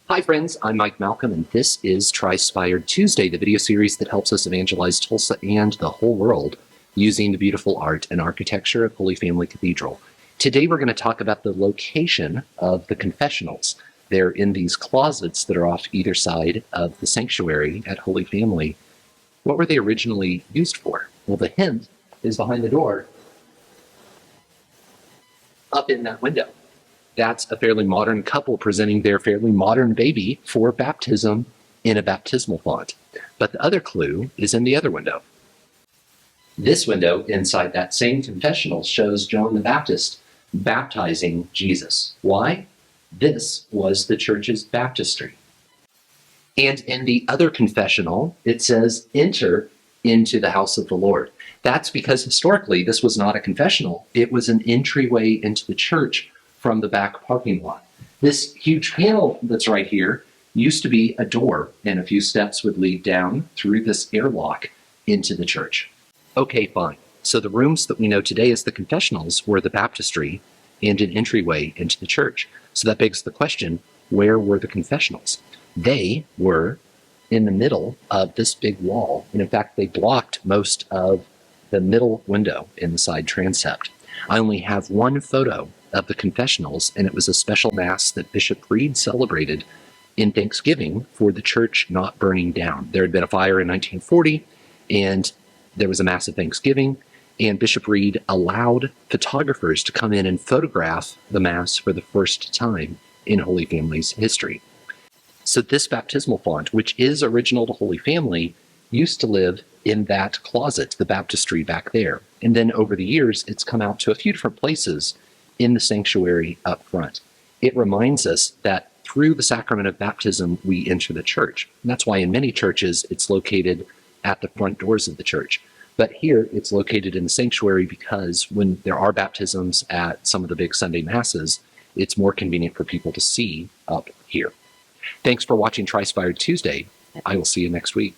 Hi friends, I'm Mike Malcolm, and this is Tri-Spired Tuesday, the video series that helps us evangelize Tulsa and the whole world using the beautiful art and architecture of Holy Family Cathedral. Today we're going to talk about the location of the confessionals. They're in these closets that are off either side of the sanctuary at Holy Family. What were they originally used for? Well, the hint is behind the door, up in that window. That's a fairly modern couple presenting their fairly modern baby for baptism in a baptismal font. But the other clue is in the other window. This window inside that same confessional shows John the Baptist baptizing Jesus. Why? This was the church's baptistry. And in the other confessional, it says, "Enter into the house of the Lord." That's because historically this was not a confessional. It was an entryway into the church from the back parking lot. This huge panel that's right here used to be a door, and a few steps would lead down through this airlock into the church. Okay, fine. So the rooms that we know today as the confessionals were the baptistry and an entryway into the church. So that begs the question, where were the confessionals? They were in the middle of this big wall, and in fact they blocked most of the middle window in the side transept. I only have one photo of the confessionals, and it was a special mass that Bishop Reed celebrated in Thanksgiving for the church not burning down. There had been a fire in 1940, and there was a mass of Thanksgiving, and Bishop Reed allowed photographers to come in and photograph the mass for the first time in Holy Family's history. So this baptismal font, which is original to Holy Family, used to live in that closet, the baptistry back there. And then over the years, it's come out to a few different places in the sanctuary up front. It reminds us that through the sacrament of baptism, we enter the church. And that's why in many churches, it's located at the front doors of the church. But here, it's located in the sanctuary because when there are baptisms at some of the big Sunday masses, it's more convenient for people to see up here. Thanks for watching Tri-Spired Tuesday. I will see you next week.